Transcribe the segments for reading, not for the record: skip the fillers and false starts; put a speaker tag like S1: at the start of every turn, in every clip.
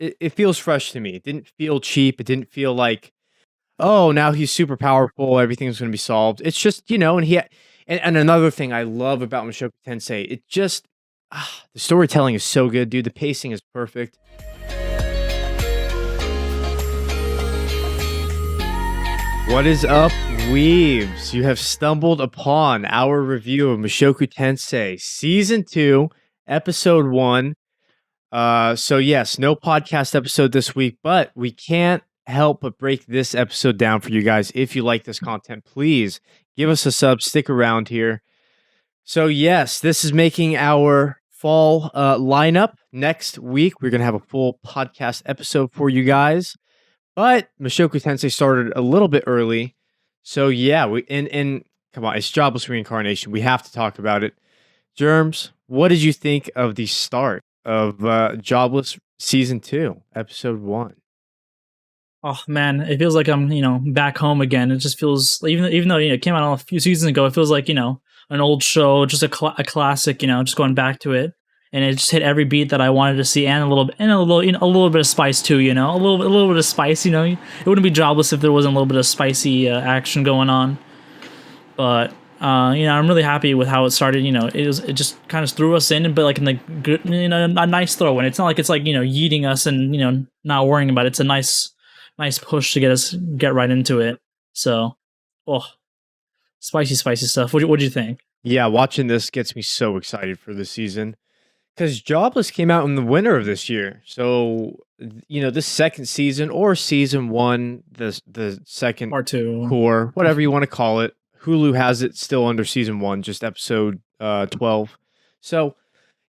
S1: it feels fresh to me. It didn't feel cheap. It didn't feel like, oh, now he's super powerful. Everything's going to be solved. It's just, and another thing I love about Mushoku Tensei, it just, the storytelling is so good, dude. The pacing is perfect. What is up, weebs? You have stumbled upon our review of Mushoku Tensei Season 2, Episode 1. So yes, no podcast episode this week, but we can't help but break this episode down for you guys. If you like this content, please give us a sub, stick around here. So yes, this is making our fall lineup. Next week, we're going to have a full podcast episode for you guys. But Mushoku Tensei started a little bit early. So yeah, and come on, it's Jobless Reincarnation. We have to talk about it. Germs, what did you think of the start of Jobless Season 2, Episode 1?
S2: Oh man, it feels like I'm back home again. It just feels, even though it came out a few seasons ago, it feels like an old show, just a classic. Just going back to it, and it just hit every beat that I wanted to see, and a little bit of spice too. A little bit of spice. It wouldn't be Jobless if there wasn't a little bit of spicy action going on. But I'm really happy with how it started. It just kind of threw us in, but like in the good, a nice throw. And it's not like it's like yeeting us and not worrying about it. It's a nice push to get right into it. So, spicy stuff. What do you think?
S1: Yeah, watching this gets me so excited for this season because Jobless came out in the winter of this year. So, this second season or season 1, the second
S2: Part 2
S1: core, whatever you want to call it. Hulu has it still under season 1, just episode 12. So,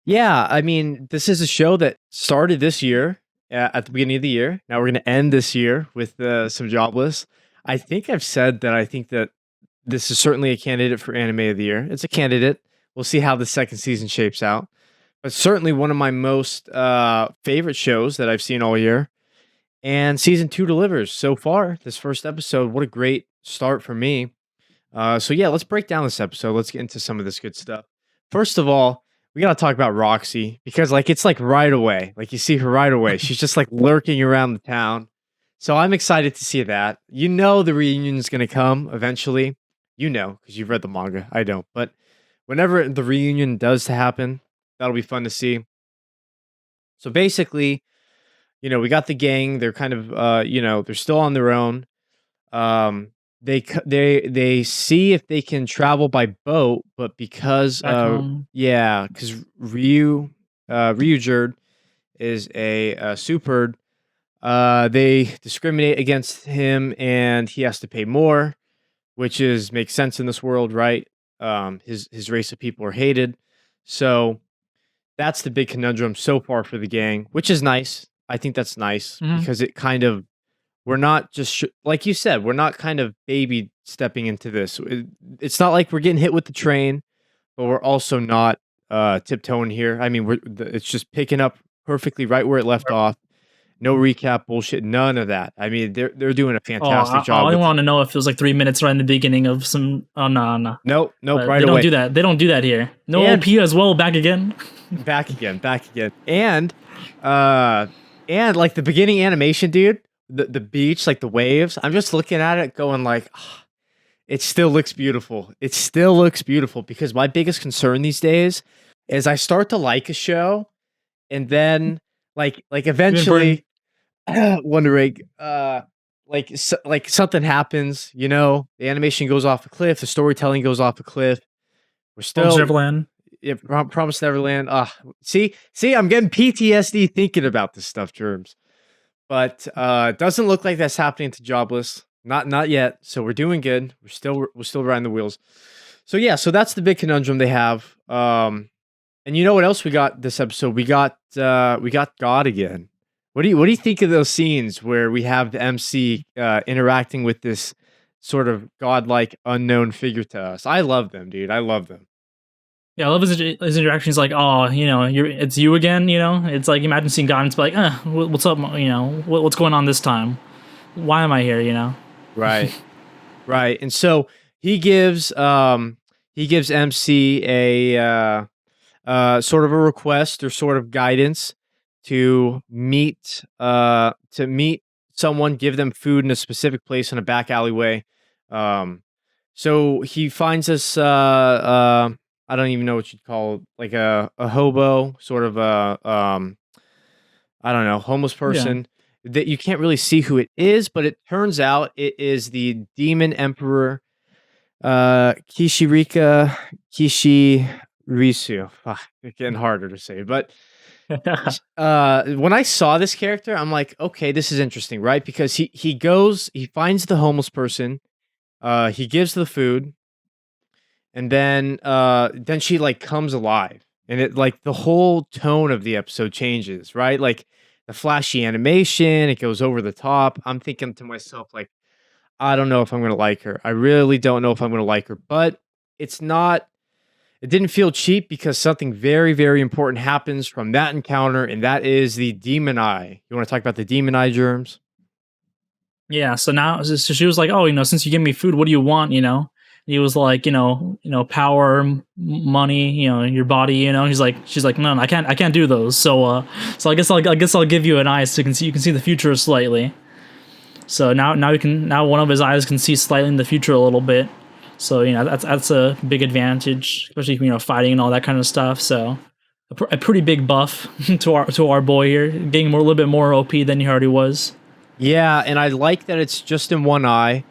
S1: yeah, I mean, this is a show that started this year at the beginning of the year. Now we're going to end this year with some Jobless. I think I've said that I think that this is certainly a candidate for Anime of the Year. It's a candidate. We'll see how the second season shapes out. But certainly one of my most favorite shows that I've seen all year. And season 2 delivers so far. This first episode, what a great start for me. So yeah, let's break down this episode. Let's get into some of this good stuff. First of all, we got to talk about Roxy because it's like right away. Like you see her right away. She's just like lurking around the town. So I'm excited to see that. The reunion is going to come eventually. Because you've read the manga. I don't. But whenever the reunion does happen, that'll be fun to see. So basically, we got the gang. They're kind of, they're still on their own. They see if they can travel by boat, but because because Ryujerd is a super, they discriminate against him and he has to pay more, which makes sense in this world, right? His race of people are hated. So that's the big conundrum so far for the gang, which is nice. I think that's nice because it kind of, we're not just, like you said, we're not kind of baby stepping into this. It's not like we're getting hit with the train, but we're also not tiptoeing here. I mean, it's just picking up perfectly right where it left off. No recap bullshit, none of that. I mean, they're doing a fantastic job.
S2: I want to know if it was like 3 minutes right in the beginning of some. Oh no.
S1: Nope. Right away.
S2: They don't do that. They don't do that here. No OP as well. Back again.
S1: Back again. And like the beginning animation, dude. The beach, like the waves, I'm just looking at it going like, it still looks beautiful. It still looks beautiful because my biggest concern these days is I start to like a show and then like eventually wondering, like something happens, the animation goes off a cliff, the storytelling goes off a cliff. We're still
S2: Promised Neverland.
S1: Yeah, Promised Neverland. See, I'm getting PTSD thinking about this stuff, Germs. But it doesn't look like that's happening to Jobless. Not yet. So we're doing good. We're still riding the wheels. So yeah, so that's the big conundrum they have. And you know what else we got this episode? We got God again. What do you think of those scenes where we have the MC interacting with this sort of godlike unknown figure to us? I love them, dude. I love them.
S2: Yeah, I love his interactions. Like, it's you again. It's like imagine seeing God and it's like, what's up? What's going on this time? Why am I here?
S1: Right. And so he gives MC a sort of a request or sort of guidance to meet someone, give them food in a specific place in a back alleyway. Um, so he finds this I don't even know what you'd call it, like a hobo, sort of a I don't know, homeless
S2: Yeah.
S1: person that you can't really see who it is, but it turns out it is the demon emperor Kishirika Kishirisu. It's getting harder to say, but when I saw this character, I'm like, okay, this is interesting, right? Because he finds the homeless person, he gives the food, and then she like comes alive, and it like the whole tone of the episode changes, right? Like the flashy animation, it goes over the top. I'm thinking to myself, like, I don't know if I'm gonna like her. I really don't know if I'm gonna like her, but it's not. It didn't feel cheap because something very, very important happens from that encounter, and that is the demon eye. You want to talk about the demon eye germs?
S2: Yeah, so now so she was like, "Oh, since you give me food, what do you want?" He was like, power, money, your body. She's like, no, I can't do those. So I guess I'll give you an eye so you can see the future slightly. So now one of his eyes can see slightly in the future a little bit. So that's a big advantage, especially fighting and all that kind of stuff. So a pretty big buff to our boy here, getting a little bit more OP than he already was.
S1: Yeah, and I like that it's just in one eye.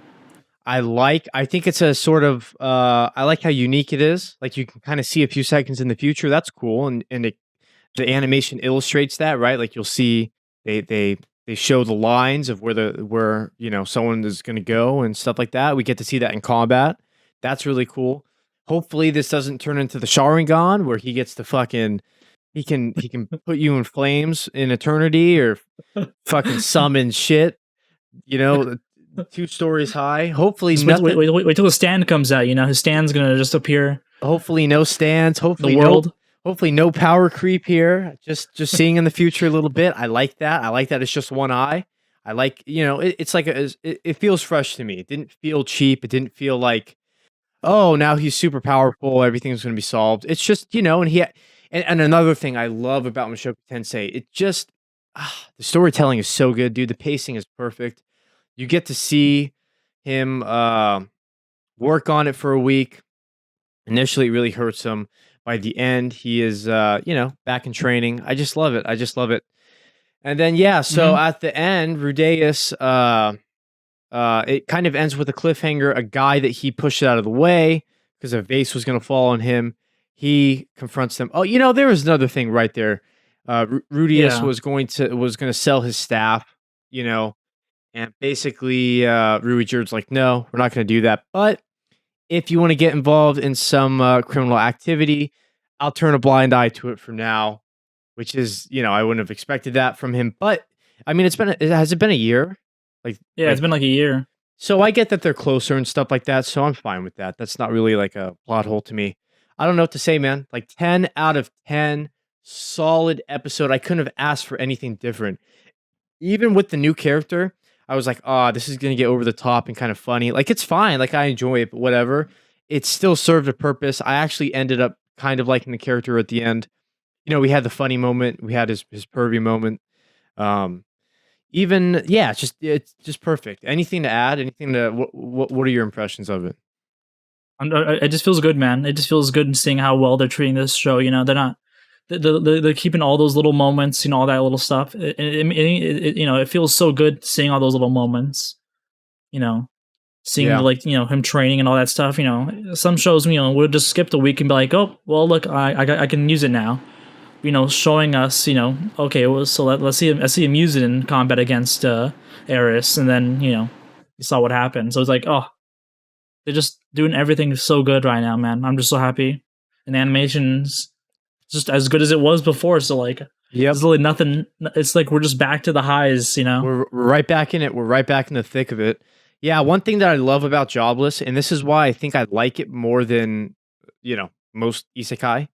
S1: I think it's a sort of I like how unique it is. Like you can kind of see a few seconds in the future. That's cool, and the animation illustrates that, right? Like you'll see they show the lines of where someone is going to go and stuff like that. We get to see that in combat. That's really cool. Hopefully, this doesn't turn into the Sharingan where he gets to fucking he can put you in flames in eternity or fucking summon shit. You know, 2 stories high. Hopefully
S2: Just
S1: nothing.
S2: wait till the stand comes out. His stand's gonna just appear.
S1: Hopefully no stands.
S2: The world.
S1: Hopefully no power creep here. Just seeing in the future a little bit. I like that. I like that it's just one eye. I like it's like it feels fresh to me. It didn't feel cheap. It didn't feel like, oh, now he's super powerful. Everything's going to be solved. It's just and another thing I love about Mushoku Tensei, it just the storytelling is so good, dude. The pacing is perfect. You get to see him work on it for a week. Initially, it really hurts him. By the end, he is, back in training. I just love it. I just love it. And then, yeah, so
S2: Hmm.
S1: at the end, Rudeus, it kind of ends with a cliffhanger. A guy that he pushed out of the way because a vase was going to fall on him. He confronts them. Oh, there was another thing right there. Rudeus
S2: Yeah.
S1: was going to sell his staff, you know, and basically, Ruijerd's like, no, we're not going to do that. But if you want to get involved in some criminal activity, I'll turn a blind eye to it for now, which is, I wouldn't have expected that from him. But I mean, has it been a year? Like,
S2: Yeah, it's been like a year.
S1: so I get that they're closer and stuff like that. So I'm fine with that. That's not really like a plot hole to me. I don't know what to say, man. Like 10 out of 10, solid episode. I couldn't have asked for anything different. Even with the new character, I was like, "Ah, this is gonna get over the top and kind of funny." Like, it's fine, like, I enjoy it, but whatever. It still served a purpose. I actually ended up kind of liking the character at the end. We had the funny moment, we had his pervy moment. Um, even yeah, it's just perfect. Anything to add? Anything to what are your impressions of it?
S2: It just feels good, man. It just feels good seeing how well they're treating this show. They're not. They're keeping all those little moments, all that little stuff. It feels so good seeing all those little moments. You know, seeing
S1: Yeah.
S2: him training and all that stuff. Some shows we'll just skip the week and be like, oh well, look, I can use it now. Showing us, okay, well, so let's see him use it in combat against Eris, and then you saw what happened. So it's like, oh, they're just doing everything so good right now, man. I'm just so happy, and the animation's just as good as it was before. So like,
S1: Yep.
S2: there's really nothing. It's like we're just back to the highs,
S1: We're right back in it. We're right back in the thick of it. Yeah, one thing that I love about Jobless, and this is why I think I like it more than most isekai,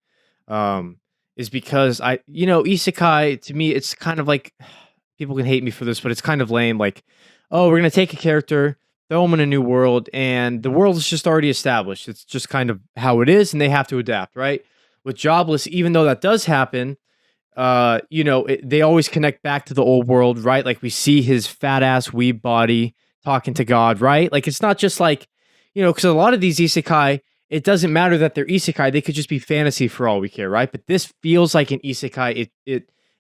S1: um, is because isekai to me it's kind of like people can hate me for this, but it's kind of lame. Like, oh, we're gonna take a character, throw them in a new world, and the world is just already established. It's just kind of how it is, and they have to adapt, right? With Jobless, even though that does happen, they always connect back to the old world, right? Like we see his fat ass weeb body talking to God, right? Like it's not just like, because a lot of these isekai, it doesn't matter that they're isekai; they could just be fantasy for all we care, right? But this feels like an isekai.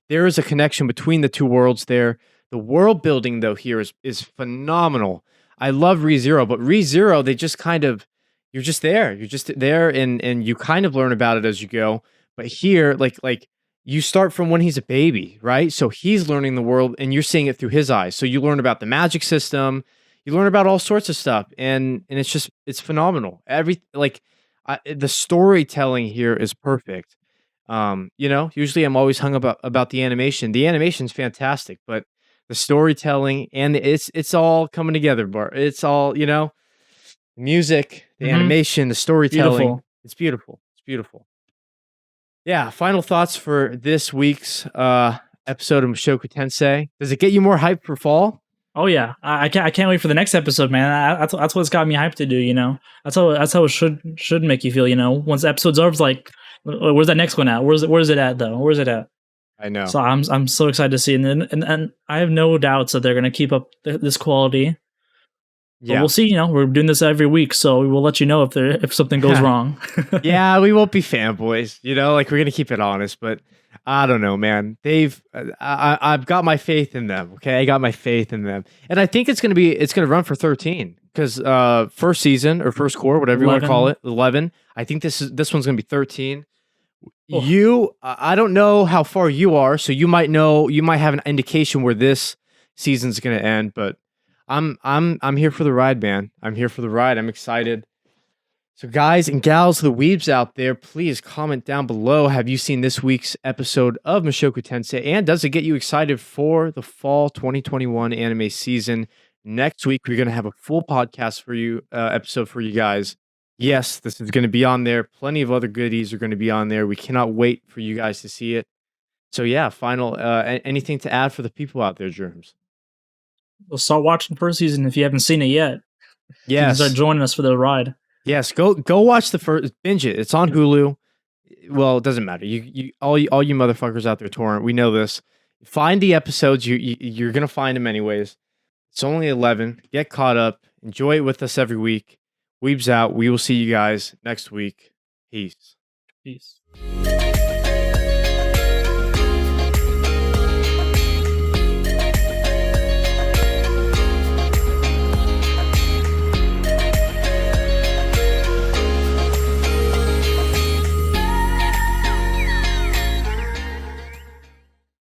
S1: There is a connection between the two worlds there. The world building though here is phenomenal. I love ReZero, but ReZero, they just kind of you're just there. You're just there and you kind of learn about it as you go. But here, like you start from when he's a baby, right? So he's learning the world and you're seeing it through his eyes. So you learn about the magic system, you learn about all sorts of stuff, and it's phenomenal. The storytelling here is perfect. Usually I'm always hung about the animation. The animation's fantastic, but the storytelling and it's all coming together, Bart. It's all, music, the animation, the storytelling.
S2: Beautiful.
S1: It's beautiful. It's beautiful. Yeah, final thoughts for this week's episode of Mushoku Tensei. Does it get you more hyped for fall?
S2: Oh yeah, I can't wait for the next episode, man. That's what's got me hyped to do. That's how it should make you feel. Once the episode's over, it's like, where's that next one at? Where's it at though? Where's it at?
S1: I know.
S2: So I'm so excited to see it, and I have no doubts that they're gonna keep up this quality. But
S1: Yeah,
S2: we'll see. We're doing this every week, so we will let you know if something goes wrong.
S1: yeah, we won't be fanboys, like we're gonna keep it honest, but I don't know, man. I've got my faith in them. Okay, I got my faith in them, and I think it's gonna run for 13 because first season or first core, whatever you want to call it, 11. I think this one's gonna be 13. Oh. I don't know how far you are, so you might have an indication where this season's gonna end, but I'm here for the ride, man. I'm here for the ride. I'm excited. So, guys and gals, the weebs out there, please comment down below. Have you seen this week's episode of Mushoku Tensei? And does it get you excited for the fall 2021 anime season? Next week, we're going to have a full podcast for you, episode for you guys. Yes, this is going to be on there. Plenty of other goodies are going to be on there. We cannot wait for you guys to see it. So, yeah, final, anything to add for the people out there, Germs?
S2: We'll start watching first season if you haven't seen it yet.
S1: Yes.
S2: You can start joining us for the ride.
S1: Yes, go watch the first, binge it. It's on Hulu. Well, it doesn't matter. You all you motherfuckers out there torrent. We know this. Find the episodes. You're gonna find them anyways. It's only 11. Get caught up. Enjoy it with us every week. Weebs out. We will see you guys next week. Peace.
S2: Peace.